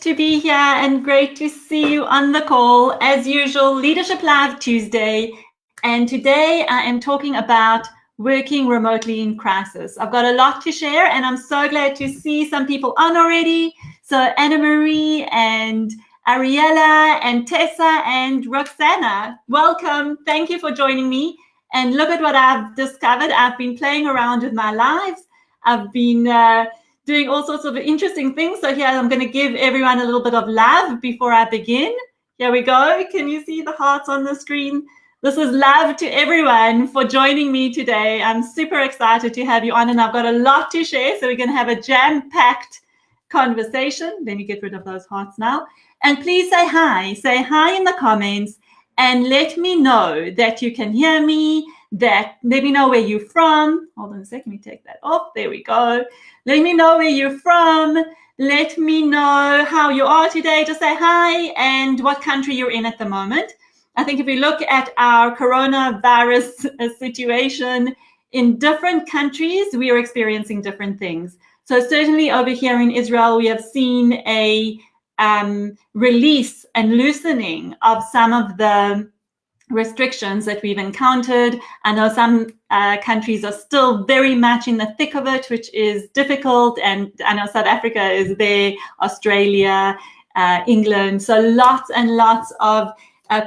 to be here and great to see you on the call. As usual, Leadership Live Tuesday. And today I am talking about working remotely in crisis. I've got a lot to share and I'm so glad to see some people on already. So Anna Marie and Ariella and Tessa and Roxana, welcome. Thank you for joining me. And look at what I've discovered. I've been playing around with my lives. I've been doing all sorts of interesting things. So here I'm going to give everyone a little bit of love before I begin. Here we go. Can you see the hearts on the screen? This is love to everyone for joining me today. I'm super excited to have you on and I've got a lot to share. So we're going to have a jam-packed conversation. Let me get rid of those hearts now. And please say hi. Say hi in the comments and let me know that you can hear me, that let me know where you're from. Hold on a second, let me take that off. There we go. Let me know where you're from. Let me know how you are today. Just say hi and what country you're in at the moment. I think if we look at our coronavirus situation in different countries, we are experiencing different things. So certainly over here in Israel, we have seen a release and loosening of some of the restrictions that we've encountered. I know some countries are still very much in the thick of it, which is difficult. And I know South Africa is there, Australia, England. So lots and lots of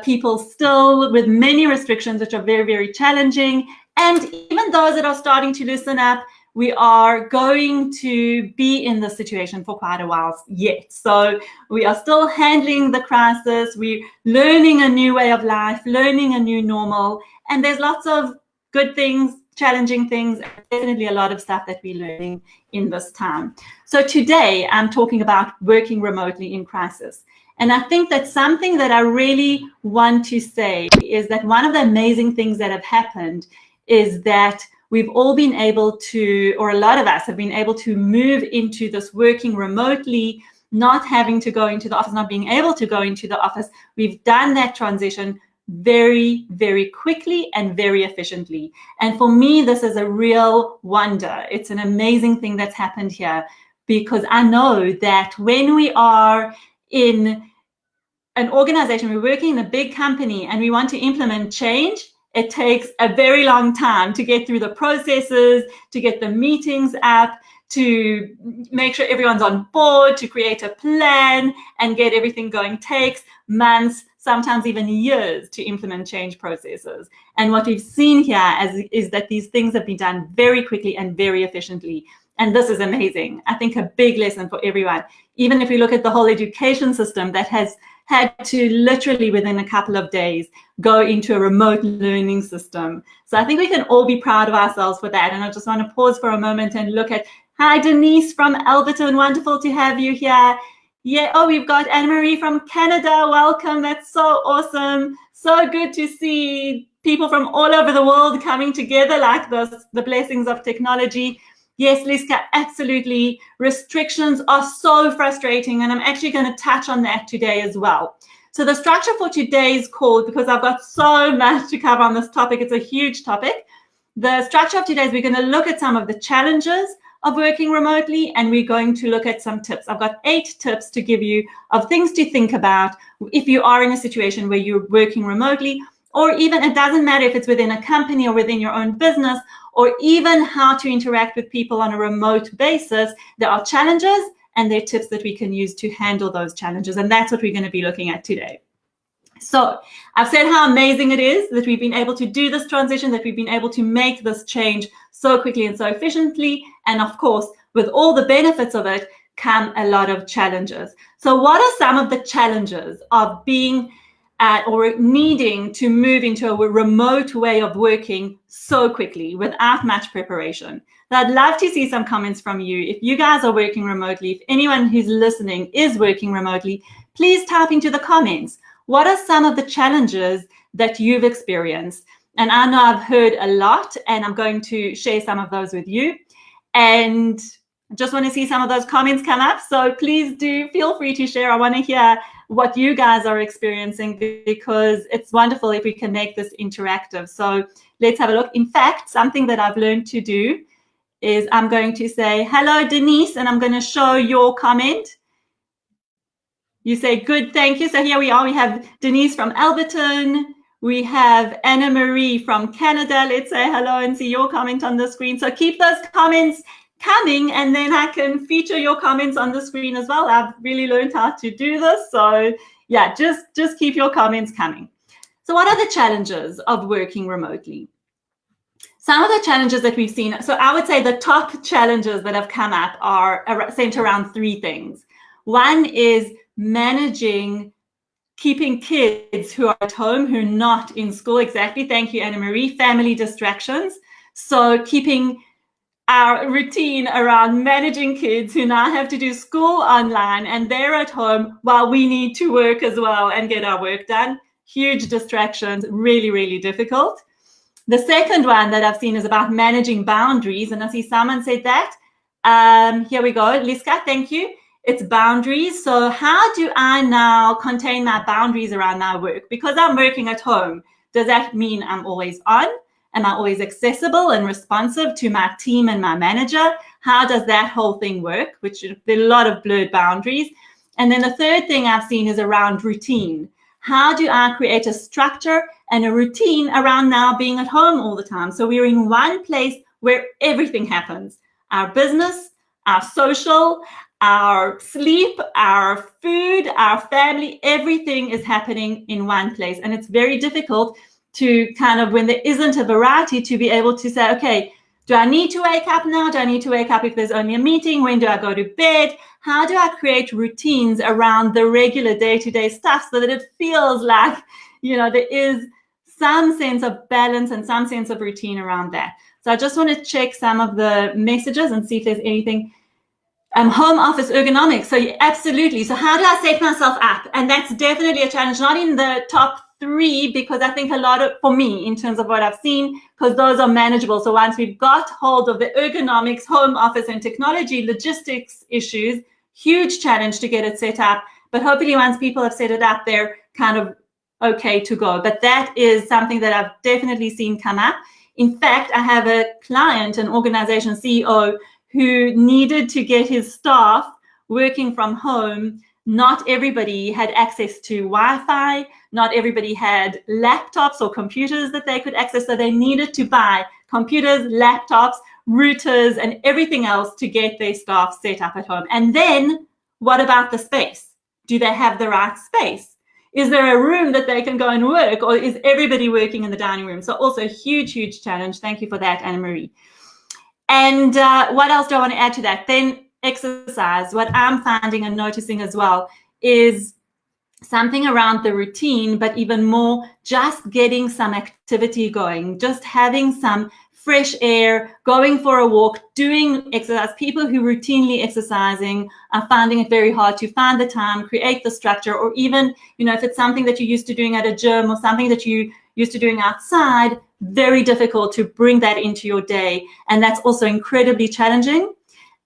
people still with many restrictions, which are very, very challenging. And even those that are starting to loosen up, we are going to be in this situation for quite a while yet. So we are still handling the crisis. We're learning a new way of life, learning a new normal. And there's lots of good things, challenging things, and definitely a lot of stuff that we're learning in this time. So today I'm talking about working remotely in crisis. And I think that something that I really want to say is that one of the amazing things that have happened is that we've all been able to, or a lot of us have been able to move into this working remotely, not having to go into the office, not being able to go into the office. We've done that transition very, very quickly and very efficiently. And for me, this is a real wonder. It's an amazing thing that's happened here, because I know that when we are in an organization, we're working in a big company and we want to implement change, it takes a very long time to get through the processes, to get the meetings up, to make sure everyone's on board, to create a plan and get everything going. Takes months, sometimes even years to implement change processes. And what we've seen here is that these things have been done very quickly and very efficiently. And this is amazing. I think a big lesson for everyone. Even if we look at the whole education system that has had to literally within a couple of days go into a remote learning system. So I think we can all be proud of ourselves for that. And I just want to pause for a moment and look at, hi, Denise from Alberton. Wonderful to have you here. Yeah, oh, we've got Anne-Marie from Canada. Welcome. That's so awesome. So good to see people from all over the world coming together like this, the blessings of technology. Yes, Liska, absolutely. Restrictions are so frustrating, and I'm actually going to touch on that today as well. So the structure for today's call, because I've got so much to cover on this topic, it's a huge topic. The structure of today is we're going to look at some of the challenges of working remotely, and we're going to look at some tips. I've got 8 tips to give you of things to think about if you are in a situation where you're working remotely, or even it doesn't matter if it's within a company or within your own business, or even how to interact with people on a remote basis. There are challenges and there are tips that we can use to handle those challenges. And that's what we're going to be looking at today. So I've said how amazing it is that we've been able to do this transition, that we've been able to make this change so quickly and so efficiently. And of course, with all the benefits of it come a lot of challenges. So what are some of the challenges of being or needing to move into a remote way of working so quickly without much preparation? So I'd love to see some comments from you. If you guys are working remotely, if anyone who's listening is working remotely, please type into the comments. What are some of the challenges that you've experienced? And I know I've heard a lot, and I'm going to share some of those with you. And just want to see some of those comments come up. So please do feel free to share. I want to hear what you guys are experiencing, because it's wonderful if we can make this interactive. So let's have a look. In fact, something that I've learned to do is I'm going to say, hello, Denise, and I'm going to show your comment. You say, good, thank you. So here we are. We have Denise from Alberton. We have Anna Marie from Canada. Let's say hello and see your comment on the screen. So keep those comments coming, and then I can feature your comments on the screen as well. I've really learned how to do this. So yeah, just keep your comments coming. So what are the challenges of working remotely? Some of the challenges that we've seen, so I would say the top challenges that have come up are centered around three things. One is keeping kids who are at home, who are not in school. Exactly. Thank you, Anna Marie. Family distractions. So keeping our routine around managing kids who now have to do school online and they're at home while we need to work as well and get our work done. Huge distractions, really, really difficult. The second one that I've seen is about managing boundaries. And I see someone said that. Here we go. Liska, thank you. It's boundaries. So how do I now contain my boundaries around my work? Because I'm working at home, does that mean I'm always on? Am I always accessible and responsive to my team and my manager? How does that whole thing work? Which there are a lot of blurred boundaries. And then the third thing I've seen is around routine. How do I create a structure and a routine around now being at home all the time? So we're in one place where everything happens. Our business, our social, our sleep, our food, our family, everything is happening in one place. And it's very difficult to kind of, when there isn't a variety, to be able to say, okay, do I need to wake up now? Do I need to wake up if there's only a meeting? When do I go to bed? How do I create routines around the regular day-to-day stuff so that it feels like, there is some sense of balance and some sense of routine around that? So I just want to check some of the messages and see if there's anything. Home office ergonomics. So absolutely. So how do I set myself up? And that's definitely a challenge, not in the top 3, because I think a lot of, for me, in terms of what I've seen, because those are manageable. So once we've got hold of the ergonomics, home office and technology, logistics issues, huge challenge to get it set up. But hopefully once people have set it up, they're kind of okay to go. But that is something that I've definitely seen come up. In fact, I have a client, an organization CEO, who needed to get his staff working from home. Not everybody had access to Wi-Fi. Not everybody had laptops or computers that they could access. So they needed to buy computers, laptops, routers, and everything else to get their staff set up at home. And then what about the space? Do they have the right space? Is there a room that they can go and work, or is everybody working in the dining room? So also a huge, huge challenge. Thank you for that, Anna Marie. And what else do I want to add to that? Then exercise. What I'm finding and noticing as well is something around the routine, but even more just getting some activity going, just having some fresh air, going for a walk, doing exercise. People who routinely exercising are finding it very hard to find the time, create the structure, or even, if it's something that you're used to doing at a gym or something that you used to doing outside, very difficult to bring that into your day. And that's also incredibly challenging.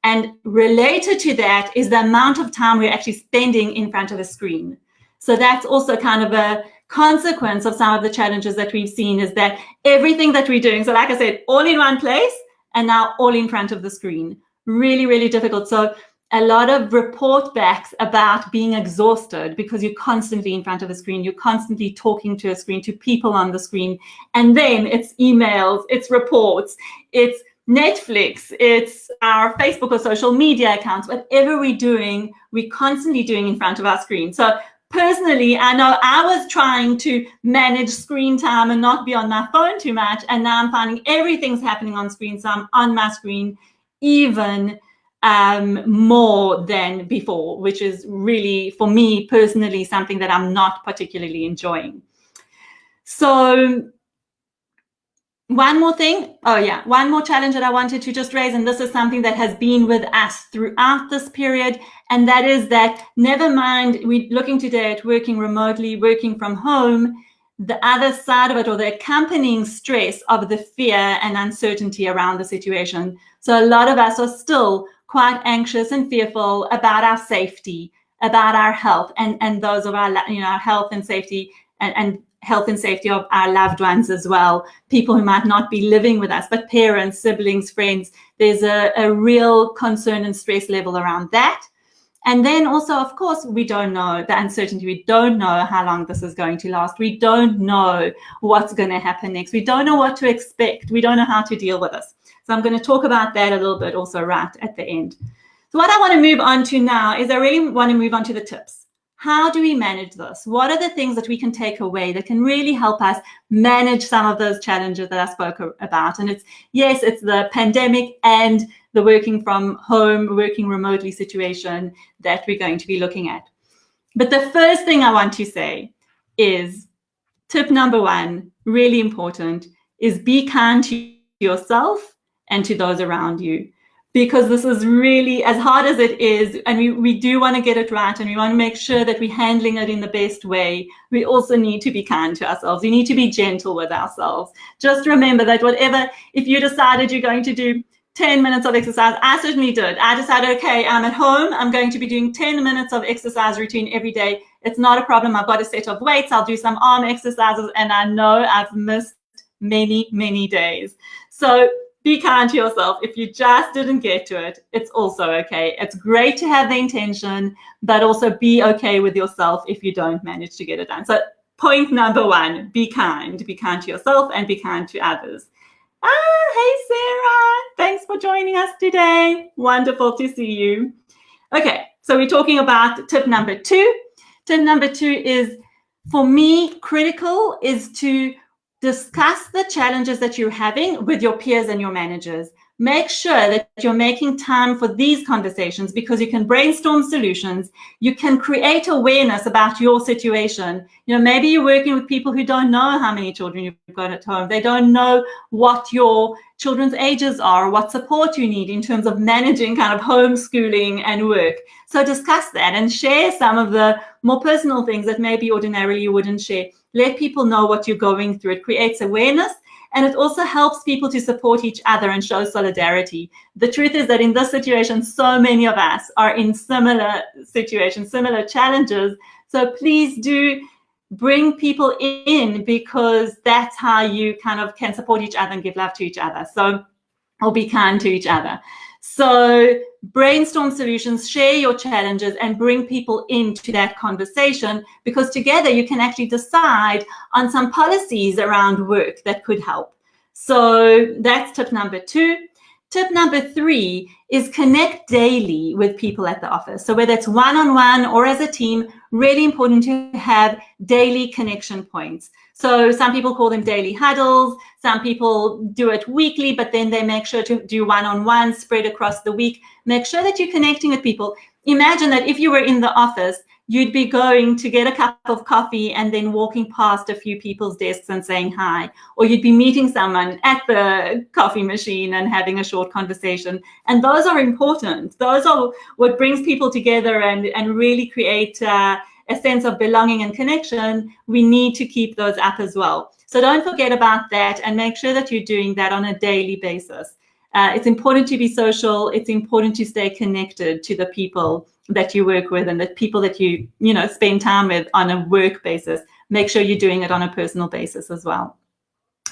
And related to that is the amount of time we're actually spending in front of a screen. So that's also kind of a consequence of some of the challenges that we've seen, is that everything that we're doing, so like I said, all in one place and now all in front of the screen, really, really difficult. So a lot of report backs about being exhausted because you're constantly in front of a screen, you're constantly talking to a screen, to people on the screen, and then it's emails, it's reports, it's Netflix, it's our Facebook or social media accounts, whatever we're doing, we're constantly doing in front of our screen. So personally, I know I was trying to manage screen time and not be on my phone too much, and now I'm finding everything's happening on screen, so I'm on my screen even more than before, which is really, for me personally, something that I'm not particularly enjoying. So one more thing. One more challenge that I wanted to just raise, and this is something that has been with us throughout this period, and that is that never mind, we're looking today at working remotely, working from home, the other side of it, or the accompanying stress of the fear and uncertainty around the situation. So a lot of us are still quite anxious and fearful about our safety, about our health, and those of our, our health and safety, and health and safety of our loved ones as well, people who might not be living with us, but parents, siblings, friends. There's a real concern and stress level around that. And then also, of course, we don't know the uncertainty. We don't know how long this is going to last. We don't know what's going to happen next. We don't know what to expect. We don't know how to deal with this. So I'm going to talk about that a little bit also right at the end. So what I want to move on to now is I really want to move on to the tips. How do we manage this? What are the things that we can take away that can really help us manage some of those challenges that I spoke about? And it's the pandemic and the working from home, working remotely situation that we're going to be looking at. But the first thing I want to say is tip number one, really important, is be kind to yourself and to those around you. Because this is really, as hard as it is, and we do want to get it right, and we want to make sure that we're handling it in the best way, we also need to be kind to ourselves. We need to be gentle with ourselves. Just remember that if you decided you're going to do 10 minutes of exercise, I certainly did. I decided, okay, I'm at home, I'm going to be doing 10 minutes of exercise routine every day. It's not a problem. I've got a set of weights. I'll do some arm exercises, and I know I've missed many, many days. So be kind to yourself. If you just didn't get to it, it's also okay. It's great to have the intention, but also be okay with yourself if you don't manage to get it done. So point number one, be kind. Be kind to yourself and be kind to others. Hey, Sarah. Thanks for joining us today. Wonderful to see you. Okay, so we're talking about tip number two. Tip number two is, for me, critical is to discuss the challenges that you're having with your peers and your managers. Make sure that you're making time for these conversations, because you can brainstorm solutions. You can create awareness about your situation. Maybe you're working with people who don't know how many children you've got at home. They don't know what your children's ages are, what support you need in terms of managing kind of homeschooling and work. So discuss that and share some of the more personal things that maybe ordinarily you wouldn't share. Let people know what you're going through. It creates awareness, and it also helps people to support each other and show solidarity. The truth is that in this situation, so many of us are in similar situations, similar challenges. So please do bring people in, because that's how you kind of can support each other and give love to each other. So, or be kind to each other. So brainstorm solutions, share your challenges, and bring people into that conversation, because together you can actually decide on some policies around work that could help. So that's tip number two. Tip number three is connect daily with people at the office. So whether it's one-on-one or as a team, really important to have daily connection points. So some people call them daily huddles. Some people do it weekly, but then they make sure to do one-on-one spread across the week. Make sure that you're connecting with people. Imagine that if you were in the office, you'd be going to get a cup of coffee and then walking past a few people's desks and saying hi, or you'd be meeting someone at the coffee machine and having a short conversation. And those are important. Those are what brings people together and really create a sense of belonging and connection. We need to keep those up as well. So don't forget about that, and make sure that you're doing that on a daily basis. It's important to be social. It's important to stay connected to the people that you work with and the people that you spend time with on a work basis. Make sure you're doing it on a personal basis as well.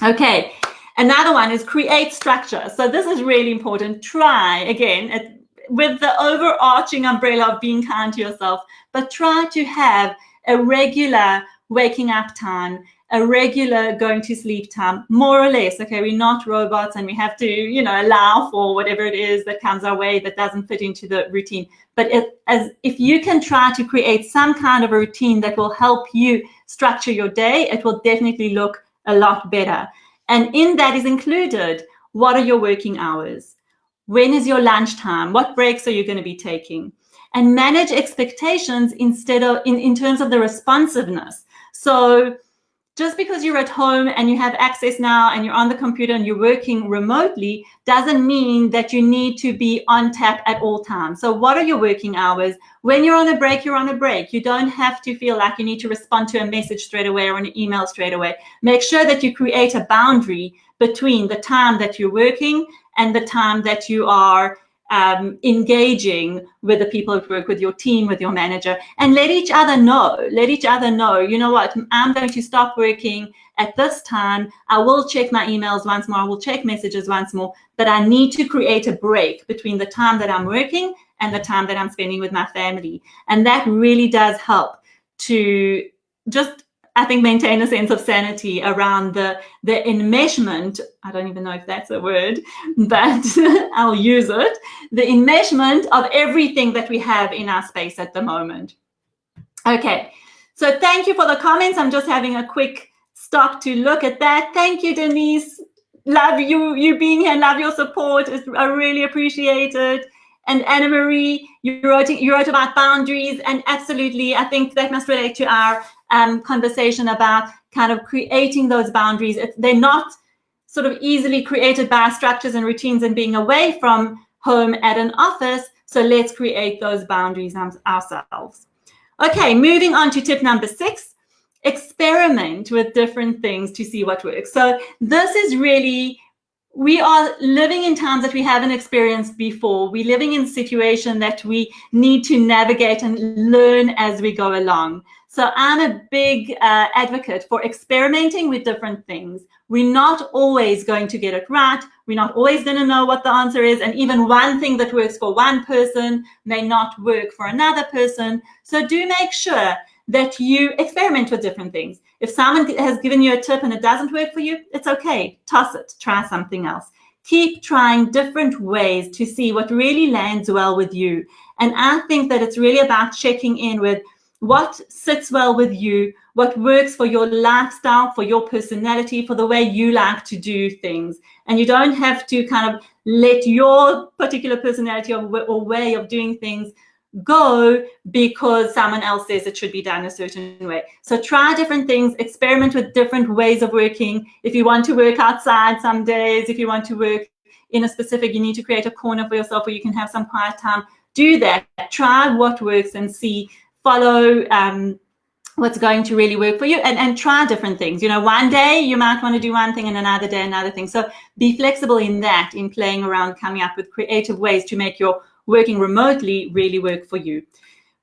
Okay, another one is create structure. So this is really important. Try, again, with the overarching umbrella of being kind to yourself, but try to have a regular waking up time, a regular going to sleep time, more or less. Okay, we're not robots, and we have to, allow for whatever it is that comes our way that doesn't fit into the routine. But if you can try to create some kind of a routine that will help you structure your day, it will definitely look a lot better. And in that is included, what are your working hours? When is your lunchtime? What breaks are you going to be taking? And manage expectations instead of in terms of the responsiveness. So just because you're at home and you have access now and you're on the computer and you're working remotely doesn't mean that you need to be on tap at all times. So what are your working hours? When you're on a break, you're on a break. You don't have to feel like you need to respond to a message straight away or an email straight away. Make sure that you create a boundary between the time that you're working and the time that you are engaging with the people at work, with your team, with your manager, and let each other know, you know what, I'm going to stop working at this time. I will check my emails once more. I will check messages once more, but I need to create a break between the time that I'm working and the time that I'm spending with my family. And that really does help to just, I think, maintain a sense of sanity around the enmeshment. I don't even know if that's a word, but I'll use it. The enmeshment of everything that we have in our space at the moment. Okay, so thank you for the comments. I'm just having a quick stop to look at that. Thank you, Denise. Love you being here. Love your support. I really appreciate it. And Anna Marie, you wrote about boundaries, and absolutely, I think that must relate to our conversation about kind of creating those boundaries. They're not sort of easily created by structures and routines and being away from home at an office. So let's create those boundaries ourselves. Okay, moving on to tip number 6. Experiment with different things to see what works. So this is really, we are living in times that we haven't experienced before. We're living in a situation that we need to navigate and learn as we go along. So I'm a big advocate for experimenting with different things. We're not always going to get it right. We're not always going to know what the answer is. And even one thing that works for one person may not work for another person. So do make sure that you experiment with different things. If someone has given you a tip and it doesn't work for you, it's okay. Toss it. Try something else. Keep trying different ways to see what really lands well with you. And I think that it's really about checking in with what sits well with you, what works for your lifestyle, for your personality, for the way you like to do things. And you don't have to kind of let your particular personality or way of doing things go because someone else says it should be done a certain way. So try different things, experiment with different ways of working. If you want to work outside some days, if you want to work in a specific, you need to create a corner for yourself where you can have some quiet time, do that. Try what works and see, follow what's going to really work for you, and try different things. You know, one day you might want to do one thing and another day another thing. So be flexible in that, in playing around, coming up with creative ways to make your working remotely really work for you.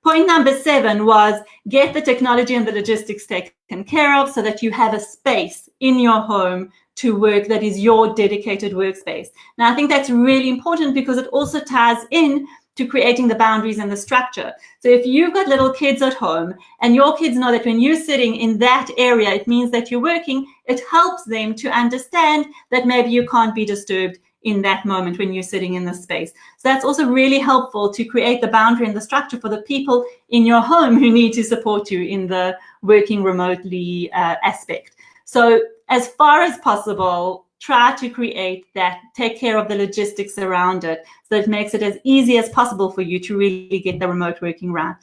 Point number 7 was get the technology and the logistics taken care of so that you have a space in your home to work that is your dedicated workspace. Now, I think that's really important because it also ties in to creating the boundaries and the structure. So if you've got little kids at home and your kids know that when you're sitting in that area, it means that you're working, it helps them to understand that maybe you can't be disturbed in that moment when you're sitting in the space. So that's also really helpful to create the boundary and the structure for the people in your home who need to support you in the working remotely aspect. So as far as possible, try to create that, take care of the logistics around it so it makes it as easy as possible for you to really get the remote working right.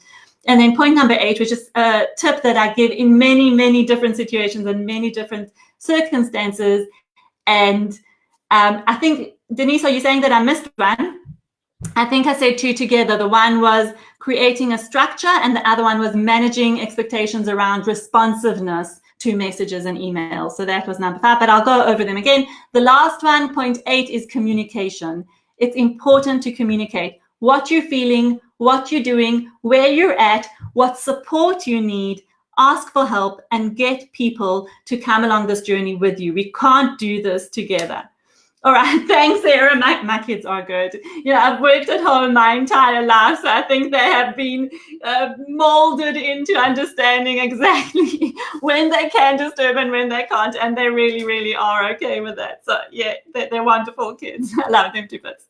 And then point number 8, which is a tip that I give in many, many different situations and many different circumstances. And I think, Denise, are you saying that I missed one? I think I said 2 together. The one was creating a structure and the other one was managing expectations around responsiveness to messages and emails. So that was number 5, but I'll go over them again. The last one, point 8, is communication. It's important to communicate what you're feeling, what you're doing, where you're at, what support you need. Ask for help and get people to come along this journey with you. We can't do this together. All right, thanks, Sarah. My kids are good. You know, I've worked at home my entire life, so I think they have been molded into understanding exactly when they can disturb and when they can't, and they really, really are okay with that. So yeah, they're wonderful kids. I love them to bits.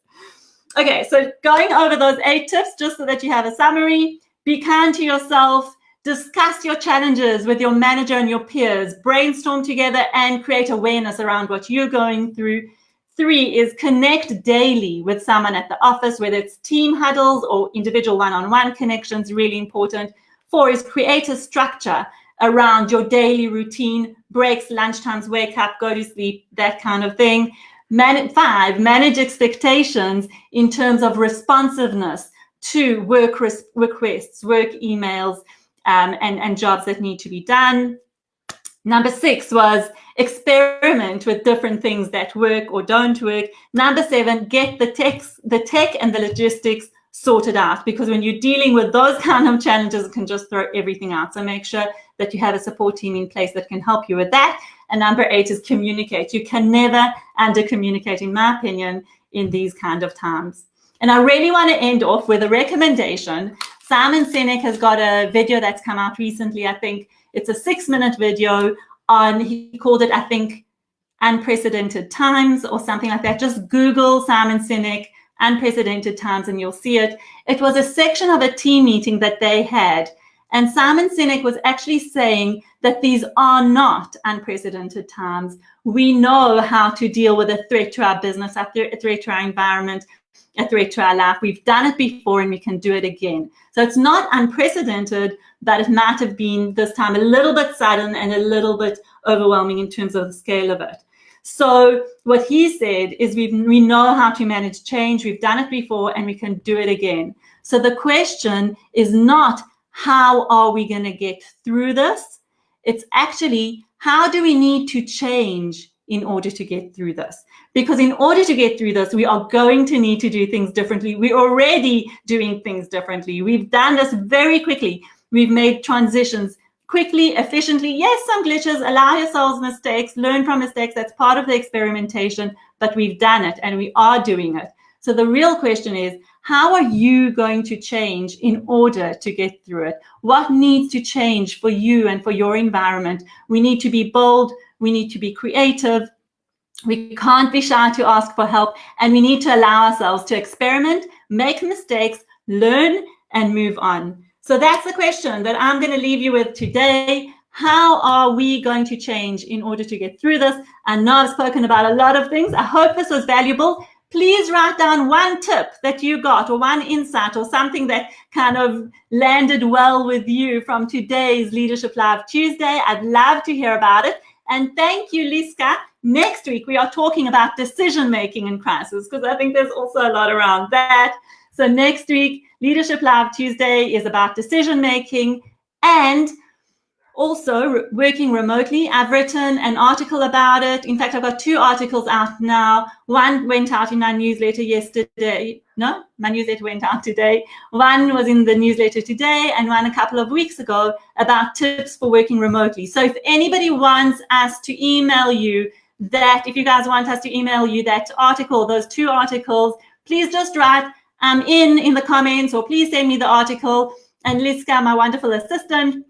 Okay, so going over those 8 tips, just so that you have a summary. Be kind to yourself. Discuss your challenges with your manager and your peers. Brainstorm together and create awareness around what you're going through. 3 is connect daily with someone at the office, whether it's team huddles or individual one-on-one connections, really important. 4 is create a structure around your daily routine, breaks, lunchtimes, wake up, go to sleep, that kind of thing. 5, manage expectations in terms of responsiveness to work requests, work emails, and jobs that need to be done. Number 6 was experiment with different things that work or don't work. Number 7, get the tech and the logistics sorted out, because when you're dealing with those kind of challenges, it can just throw everything out. So make sure that you have a support team in place that can help you with that. And number 8 is communicate. You can never under communicate, in my opinion, in these kind of times. And I really want to end off with a recommendation. Simon Sinek has got a video that's come out recently. I think it's a 6-minute video on, he called it, I think, Unprecedented Times or something like that. Just Google Simon Sinek, Unprecedented Times, and you'll see it. It was a section of a team meeting that they had. And Simon Sinek was actually saying that these are not unprecedented times. We know how to deal with a threat to our business, a threat to our environment, a threat to our life. We've done it before and we can do it again. So it's not unprecedented, but it might have been this time a little bit sudden and a little bit overwhelming in terms of the scale of it. So what he said is we know how to manage change. We've done it before and we can do it again. So the question is not how are we going to get through this? It's actually how do we need to change in order to get through this? Because in order to get through this, we are going to need to do things differently. We're already doing things differently. We've done this very quickly. We've made transitions quickly, efficiently. Yes, some glitches, allow yourselves mistakes, learn from mistakes. That's part of the experimentation, but we've done it and we are doing it. So the real question is, how are you going to change in order to get through it? What needs to change for you and for your environment? We need to be bold. We need to be creative. We can't be shy to ask for help, and we need to allow ourselves to experiment, make mistakes, learn, and move on. So that's the question that I'm going to leave you with today. How are we going to change in order to get through this? I know I've spoken about a lot of things. I hope this was valuable. Please write down one tip that you got or one insight or something that kind of landed well with you from today's Leadership Live Tuesday. I'd love to hear about it. And thank you, Liska. Next week, we are talking about decision-making in crisis, because I think there's also a lot around that. So next week, Leadership Live Tuesday is about decision-making and also working remotely. I've written an article about it. In fact, I've got 2 articles out now. One went out in my newsletter yesterday. No, my newsletter went out today. One was in the newsletter today and one a couple of weeks ago about tips for working remotely. So if anybody wants us to email you that, if you guys want us to email you that article, those 2 articles, please just write in the comments, or please send me the article, and Liska, my wonderful assistant,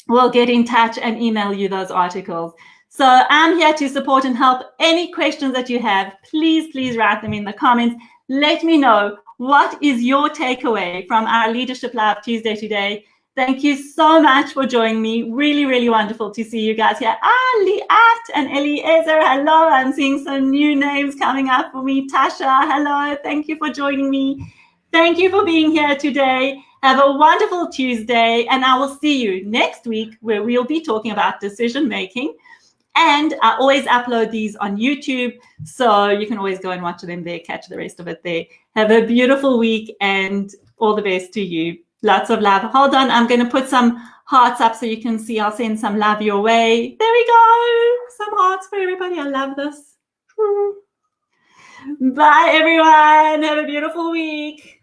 will get in touch and email you those articles. So I'm here to support and help. Any questions that you have, please write them in the comments. Let me know, what is your takeaway from our Leadership Live Tuesday today? Thank you so much for joining me. Really wonderful to see you guys here. Liat and Eliezer, hello. I'm seeing some new names coming up for me. Tasha, hello. Thank you for joining me. Thank you for being here today. Have a wonderful Tuesday, and I will see you next week where we'll be talking about decision making. And I always upload these on YouTube, so you can always go and watch them there, catch the rest of it there. Have a beautiful week and all the best to you. Lots of love. Hold on, I'm going to put some hearts up so you can see. I'll send some love your way. There we go. Some hearts for everybody. I love this. Bye, everyone. Have a beautiful week.